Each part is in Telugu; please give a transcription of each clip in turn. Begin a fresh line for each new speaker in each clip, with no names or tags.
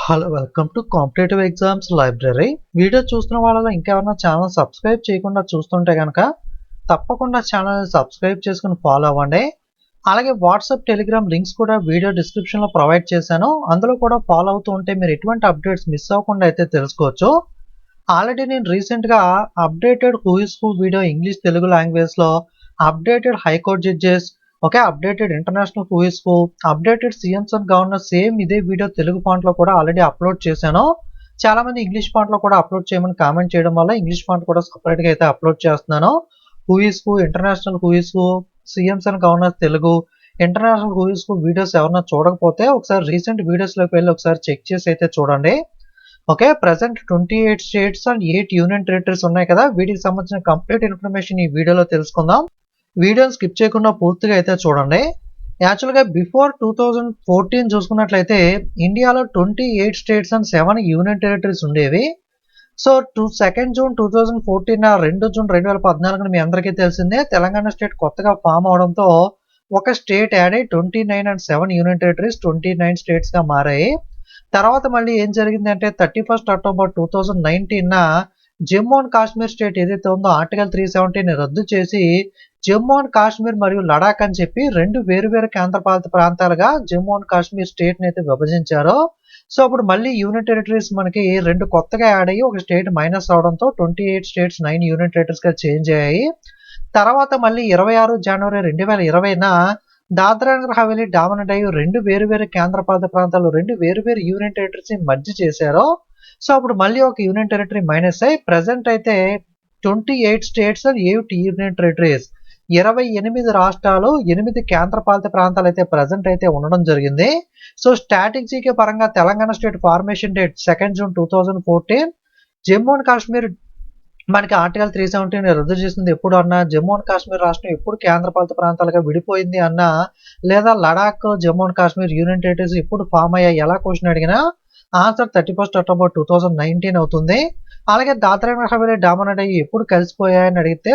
Hello welcome to competitive exams library. Video చూస్తున్న వాళ్ళలో ఇంకెవరైనా ఛానల్ సబ్స్క్రైబ్ చేయకుండా చూస్తుంటే కనుక తప్పకుండా ఛానల్ని సబ్స్క్రైబ్ చేసుకుని ఫాలో అవ్వండి. అలాగే వాట్సాప్ టెలిగ్రామ్ లింక్స్ కూడా వీడియో డిస్క్రిప్షన్లో ప్రొవైడ్ చేశాను. అందులో కూడా ఫాలో అవుతూ ఉంటే మీరు ఎటువంటి అప్డేట్స్ మిస్ అవ్వకుండా అయితే తెలుసుకోవచ్చు. ఆల్రెడీ నేను రీసెంట్గా updated who is who video English Telugu లాంగ్వేజ్లో, updated high court judges, okay, updated international who is who, updated CMs and governor same ఇదే వీడియో తెలుగు ఫాంట్ లో కూడా ఆల్రెడీ అప్లోడ్ చేశాను. చాలా మంది ఇంగ్లీష్ ఫాంట్ లో కూడా అప్లోడ్ చేయమని కామెంట్ చేయడం వల్ల ఇంగ్లీష్ ఫాంట్ కూడా సపరేట్ గా అయితే అప్లోడ్ చేస్తున్నాను. Who is who, international who is who, CMs and governor Telugu, international who is who videos ఎవరైనా చూడకపోతే ఒకసారి రీసెంట్ వీడియోస్ లోకి వెళ్ళి ఒకసారి చెక్ చేసి అయితే చూడండి. Okay, present 28 states and 8 union territories ఉన్నాయి కదా, వీటికి సంబంధించిన కంప్లీట్ ఇన్ఫర్మేషన్ ఈ వీడియోలో తెలుసుకుందాం. వీడియోని స్కిప్ చేయకుండా పూర్తిగా అయితే చూడండి. యాక్చువల్గా బిఫోర్ 2014 చూసుకున్నట్లయితే ఇండియాలో 28 స్టేట్స్ అండ్ 7 యూనియన్ టెరిటరీస్ ఉండేవి. సో 2 జూన్ 2014 2 జూన్ 2014 మీ అందరికీ తెలిసిందే, తెలంగాణ స్టేట్ కొత్తగా ఫామ్ అవడంతో ఒక స్టేట్ యాడ్ అయ్యి 29 అండ్ 7 యూనియన్ టెరిటరీస్ 29 స్టేట్స్ గా మారాయి. తర్వాత మళ్ళీ ఏం జరిగిందంటే 31 October 2019 Jammu and Kashmir state ఏదైతే ఉందో ఆర్టికల్ 370 రద్దు చేసి జమ్మూ అండ్ కాశ్మీర్ మరియు లడాక్ అని చెప్పి రెండు వేరు కేంద్రపాలిత ప్రాంతాలుగా జమ్మూ అండ్ కాశ్మీర్ స్టేట్ ని అయితే విభజించారు. సో అప్పుడు మళ్ళీ యూనియన్ టెరిటరీస్ మనకి రెండు కొత్తగా యాడ్ అయ్యి ఒక స్టేట్ మైనస్ అవడంతో 28 స్టేట్స్ 9 యూనియన్ టెరిటరీస్ గా చేంజ్ అయ్యాయి. తర్వాత మళ్ళీ 26 జనవరి 2020 దాద్రా నగర్ హవేలీ, డామన్ అండ్ డయ్యూ రెండు వేరు కేంద్రపాలిత ప్రాంతాలు రెండు వేరు యూనియన్ టెరిటరీస్ ని మర్జ్ చేశారు. సో అప్పుడు మళ్ళీ ఒక యూనియన్ టెరిటరీ మైనస్ అయ్యి ప్రెసెంట్ అయితే 28 స్టేట్స్ అండ్ 8 యూనియన్ టెరిటరీస్ 28 రాష్ట్రాలు 8 కేంద్రపాలిత ప్రాంతాలు అయితే ప్రెసెంట్ అయితే ఉండడం జరిగింది. సో స్ట్రాటజీకి పరంగా Telangana state formation date 2 June 2014, Jammu and Kashmir మనకి ఆర్టికల్ 370 రద్దు చేసింది ఎప్పుడు అన్నా, జమ్మూ అండ్ కాశ్మీర్ రాష్ట్రం ఎప్పుడు కేంద్రపాలిత ప్రాంతాలుగా విడిపోయింది అన్నా, లేదా Ladakh Jammu and Kashmir union territories ఎప్పుడు ఫామ్ అయ్యాయి ఎలా క్వశ్చన్ అడిగినా ఆన్సర్ 31 అక్టోబర్ 2019 అవుతుంది. అలాగే దాద్రా నగర్ హవేలీ, డామన్ అండ్ డయ్యూ ఎప్పుడు కలిసిపోయాయని అడిగితే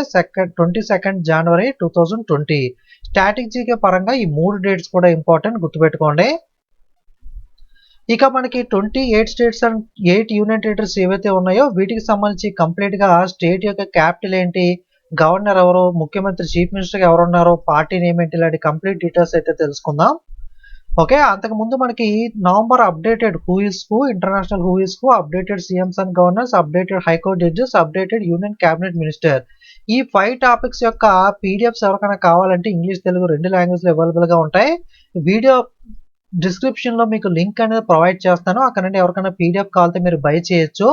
22 జనవరి 2020. స్ట్రాటజీకి పరంగా ఈ 3 డేట్స్ కూడా ఇంపార్టెంట్, గుర్తుపెట్టుకోండి. ఇక మనకి 28 స్టేట్స్ అండ్ 8 యూనియన్ టెరిటరీస్ ఏవైతే ఉన్నాయో వీటికి సంబంధించి కంప్లీట్ గా స్టేట్ యొక్క క్యాపిటల్ ఏంటి, గవర్నర్ ఎవరు, ముఖ్యమంత్రి చీఫ్ మినిస్టర్ ఎవరు ఉన్నారో, పార్టీ నేమ్ ఏంటి, ఇలాంటి కంప్లీట్ డీటెయిల్స్ అయితే తెలుసుకుందాం. ఓకే, అంతకుముందు మనకి November updated who is who, international who is who, updated CMs and governors, updated high court judges, updated union cabinet minister, ఈ 5 టాపిక్స్ యొక్క పీడిఎఫ్స్ ఎవరికైనా కావాలంటే ఇంగ్లీష్ తెలుగు రెండు లాంగ్వేజ్ లో అవైలబుల్ గా ఉంటాయి. వీడియో డిస్క్రిప్షన్ లో మీకు లింక్ అనేది ప్రొవైడ్ చేస్తాను, అక్కడ నుండి ఎవరికైనా పీడిఎఫ్ కావాలంటే మీరు బై చేయొచ్చు.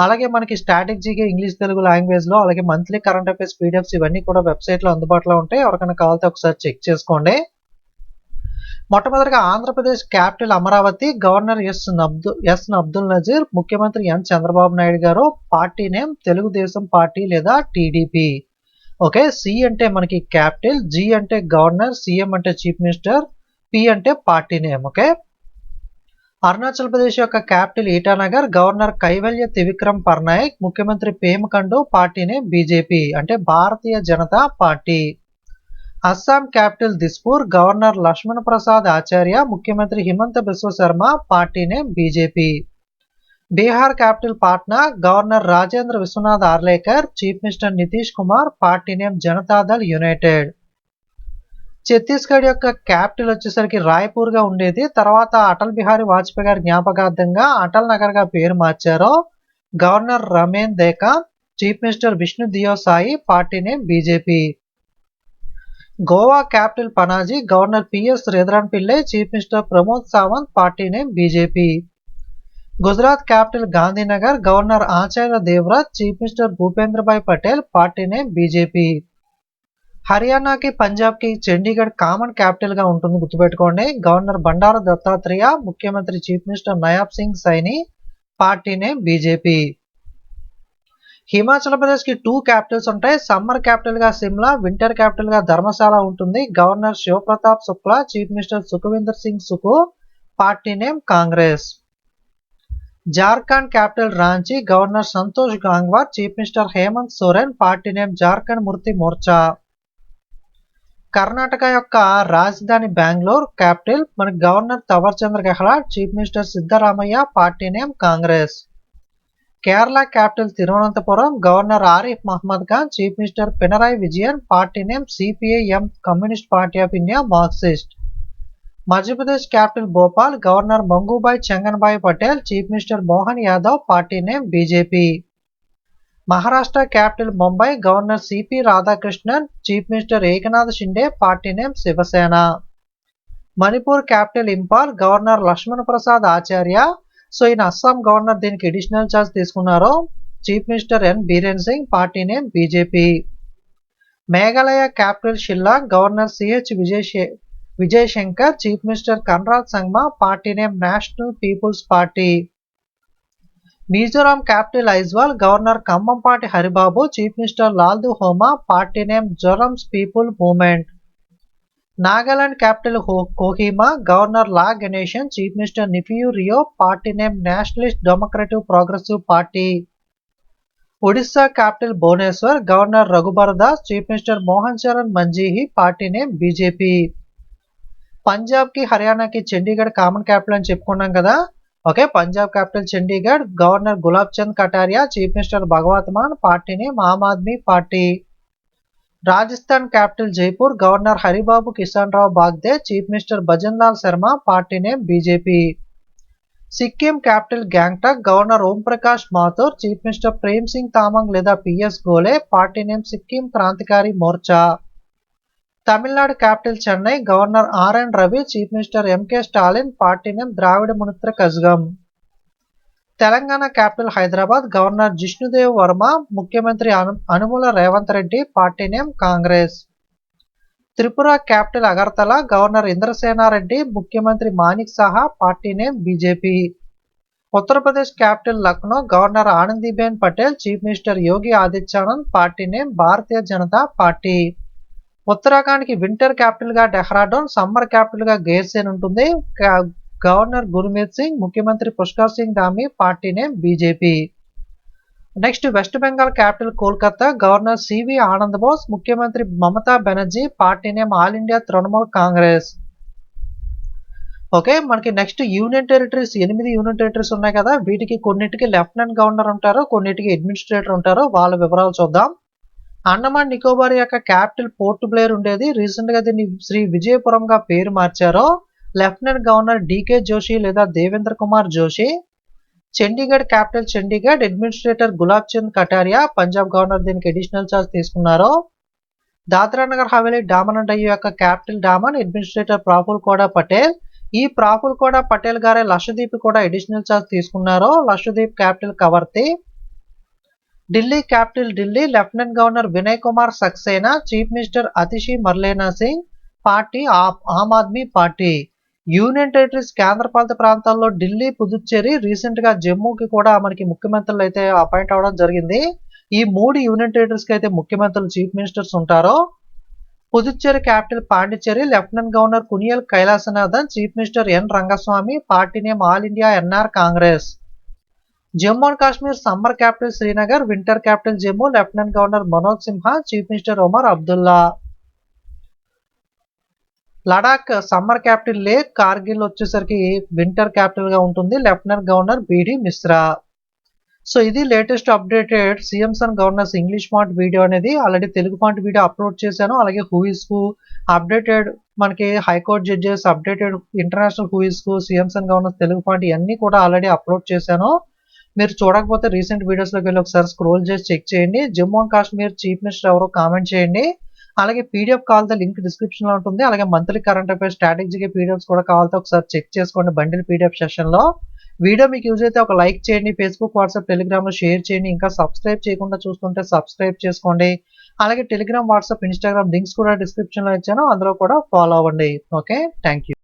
అలాగే మనకి స్ట్రాటజీకి ఇంగ్లీష్ తెలుగు లాంగ్వేజ్ లో, అలాగే మంత్లీ కరెంట్ అఫైర్స్ పీడిఎఫ్స్ ఇవన్నీ కూడా వెబ్సైట్ లో అందుబాటులో ఉంటాయి, ఎవరికైనా కావాలంటే ఒకసారి చెక్ చేసుకోండి. మొట్టమొదటిగా Andhra Pradesh capital Amaravati, governor S Abdul Nazeer, ముఖ్యమంత్రి N Chandrababu Naidu garu, party name Telugu Desam party లేదా టీడీపీ. ఓకే, సి అంటే మనకి క్యాపిటల్, జి అంటే గవర్నర్, సిఎం అంటే చీఫ్ మినిస్టర్, పి అంటే party name. Okay, Arunachal Pradesh యొక్క క్యాపిటల్ ఈటానగర్, గవర్నర్ కైవల్య త్రివిక్రమ్ పర్నాయక్, ముఖ్యమంత్రి Pema Khandu, party name BJP అంటే Bharatiya Janata party. Assam capital Dispur, governor Lakshman Prasad Acharya, ముఖ్యమంత్రి Himanta Biswa Sarma, party name BJP. Bihar capital Patna, governor Rajendra Vishwanath Arlekar, chief minister Nitish Kumar, party name Janata Dal united. Chhattisgarh యొక్క క్యాపిటల్ వచ్చేసరికి రాయ్పూర్ గా ఉండేది, తర్వాత అటల్ బిహారీ వాజ్పేయి గారి జ్ఞాపకార్థంగా అటల్ నగర్ గా పేరు మార్చారు, governor Ramen Deka, chief minister Vishnu Deo Sai, party name BJP. Goa capital Panaji, governor PS Sreedharan Pillai, chief minister Pramod Sawant, party name BJP. Gujarat capital Gandhinagar, governor Acharya Devvrat, chief minister Bhupendrabhai Patel, party name BJP. హర్యానాకి పంజాబ్కి చండీగఢ్ కామన్ క్యాపిటల్ గా ఉంటుంది, గుర్తుపెట్టుకోండి, గవర్నర్ బండారు దత్తాత్రేయ, ముఖ్యమంత్రి chief minister Nayab Singh Saini, party name BJP. Himachal Pradesh కి 2 క్యాపిటల్స్ ఉంటాయి, సమ్మర్ క్యాపిటల్ గా సిమ్లా, వింటర్ క్యాపిటల్ గా ధర్మశాల ఉంటుంది, governor Shiv Pratap Shukla, chief minister Sukhvinder Singh Sukhu, party name Congress. Jharkhand capital Ranchi, governor Santosh Gangwar, chief minister Hemant Soren, party name Jharkhand Mukti Morcha. Karnataka యొక్క రాజధాని బెంగళూరు, క్యాపిటల్ మనకి governor Thawar Chand Gehlot, chief minister Siddaramaiah, party name Congress. Kerala capital Thiruvananthapuram, governor Arif Mohammad Khan, chief minister Pinarayi Vijayan, party name CPIM communist party of India Marxist. Madhya Pradesh capital Bhopal, governor Mangubhai చెంగన్భాయ్ Patel, chief minister Mohan Yadav, party name BJP. Maharashtra capital Mumbai, governor CP Radhakrishnan, chief minister Eknath Shinde, party name Shiv Sena. Manipur capital Imphal, governor Lakshman Prasad Acharya. So ఈయన అస్సాం గవర్నర్ దీనికి అడిషనల్ ఛార్జ్ తీసుకున్నారు. Chief minister N Biren Singh, party name BJP. Meghalaya capital Shillong, governor CH Vijay Shankar, chief minister Conrad Sangma, party name national people's party. Mizoram capital Aizawl, governor Kambhampati Haribabu, chief minister లాల్దు హోమా, party name Zorams people movement. Nagaland capital Kohima, governor La Ganesan, chief minister Neiphiu Rio, party name nationalist democratic progressive party. Odisha capital Bhubaneswar, governor Raghubar Das, chief minister Mohan Charan Majhi, party name BJP. పంజాబ్కి హర్యానాకి చండీగఢ్ కామన్ క్యాపిటల్ అని చెప్పుకున్నాం కదా. Okay, Punjab capital Chandigarh, governor Gulab Chand Kataria, chief minister Bhagwant Mann, party name Aam Aadmi party. Rajasthan capital Jaipur, governor Haribabu Kishan Rao Bagde, chief minister Bhajan Lal Sharma, party name BJP. Sikkim capital Gangtok, governor Om Prakash Mathur, chief minister Prem Singh Tamang లేదా PS Golay, party name Sikkim Krantikari Morcha. Tamil Nadu capital Chennai, governor RN Ravi, chief minister MK Stalin, party name Dravida Munnetra Kazhagam. Telangana capital Hyderabad, governor Jishnu Dev Varma, ముఖ్యమంత్రి Anumula Revanth Reddy, party name Congress. Tripura capital Agartala, governor Indrasena Reddy, ముఖ్యమంత్రి Manik Saha, party name BJP. Uttar Pradesh capital Lucknow, governor Anandiben Patel, chief minister యోగి ఆదిత్యానంద్, పార్టీ నేమ్ భారతీయ జనతా పార్టీ. ఉత్తరాఖండ్కి వింటర్ క్యాపిటల్ గా డెహ్రాడూన్, సమ్మర్ క్యాపిటల్ గా గైర్సేన్ ఉంటుంది. గవర్నర్ గుర్మీత్ సింగ్, ముఖ్యమంత్రి Pushkar Singh Dhami, party name BJP. Next West Bengal capital Kolkata, governor CV Anand Bose, ముఖ్యమంత్రి Mamata Banerjee, party name all India Trinamool Congress. Okay, మనకి next union territories 8 union territories ఉన్నాయి కదా. వీటికి కొన్నిటికి లెఫ్టినెంట్ గవర్నర్ ఉంటారు, కొన్నిటికి అడ్మినిస్ట్రేటర్ ఉంటారు. వాళ్ళ వివరాలు చూద్దాం. అండమాన్ నికోబార్ యొక్క క్యాపిటల్ పోర్ట్ బ్లేర్ ఉండేది. రీసెంట్ గా దీన్ని శ్రీ విజయపురంగా పేరు మార్చారు. లెఫ్టినెంట్ గవర్నర్ డికే జోషి లేదా Devendra Kumar Joshi. Chandigarh capital Chandigarh, administrator gulab Chand Kataria, Punjab governor దీనికి అడిషనల్ ఛార్జ్ తీసుకున్నారు. దాద్రా నగర్ హవేలీ డామన్ అండ్ డయ్యూ యొక్క క్యాపిటల్ డామన్, అడ్మినిస్ట్రేటర్ ప్రాఫుల్ కోడా పటేల్. ఈ ప్రాఫుల్ కోడా పటేల్ గారే లక్షద్వీప్ కూడా అడిషనల్ ఛార్జ్ తీసుకున్నారు. Lakshadweep capital Kavaratti. Delhi capital Delhi, lieutenant governor Vinay Kumar Saxena, chief minister Atishi Marlena Singh, party Aam Aadmi party. Union territories కేంద్రపాలిత ప్రాంతాల్లో ఢిల్లీ, పుదుచ్చేరి, రీసెంట్ గా జమ్మూకి కూడా మనకి ముఖ్యమంత్రులు అయితే అపాయింట్ అవడం జరిగింది. ఈ 3 యూనియన్ టెరిటరీస్ కి అయితే ముఖ్యమంత్రులు చీఫ్ మినిస్టర్స్ ఉంటారు. Puducherry capital Pondicherry, lieutenant governor Kuniyil Kailashnathan, chief minister N Rangaswamy, party name all India NR Congress. Jammu and Kashmir summer capital Srinagar, winter capital Jammu, lieutenant governor Manoj Sinha, chief minister Omar Abdullah. Ladakh summer capital Leh, Kargil వచ్చేసరికి వింటర్ క్యాపిటల్ గా ఉంటుంది. Lieutenant governor BD Mishra. So ఇది latest updated CMs and governors English font video అనేది. Already Telugu font video upload చేశాను. అలాగే హూయిస్ కు అప్డేటెడ్ మనకి high court judges, updated international who is కు CMs and governors Telugu font ఇవన్నీ కూడా ఆల్రెడీ అప్లోడ్ చేశాను. మీరు చూడకపోతే రీసెంట్ వీడియోస్లోకి వెళ్ళి ఒకసారి స్క్రోల్ చేసి చెక్ చేయండి. Jammu and Kashmir chief minister ఎవరో కామెంట్ చేయండి. అలాగే పీడిఎఫ్ కావాలంటే లింక్ డిస్క్రిప్షన్ లో ఉంటుంది. అలాగే మంత్లీ కరెంట్ అఫైర్స్ స్ట్రాటజీకి పీడిఎఫ్స్ కూడా కావాలంటే ఒకసారి చెక్ చేసుకోండి బండిల్ పీడిఎఫ్ సెషన్ లో. వీడియో మీకు యూజ్ అయితే ఒక లైక్ చేయండి, ఫేస్బుక్, వాట్సాప్, టెలిగ్రామ్ లో షేర్ చేయండి. ఇంకా సబ్స్క్రైబ్ చేయకుండా చూస్తుంటే సబ్స్క్రైబ్ చేసుకోండి. అలాగే టెలిగ్రామ్, వాట్సాప్, ఇన్స్టాగ్రామ్ లింక్స్ కూడా డిస్క్రిప్షన్ లో ఇచ్చాను, అందులో కూడా ఫాలో అవ్వండి. Okay, thank you.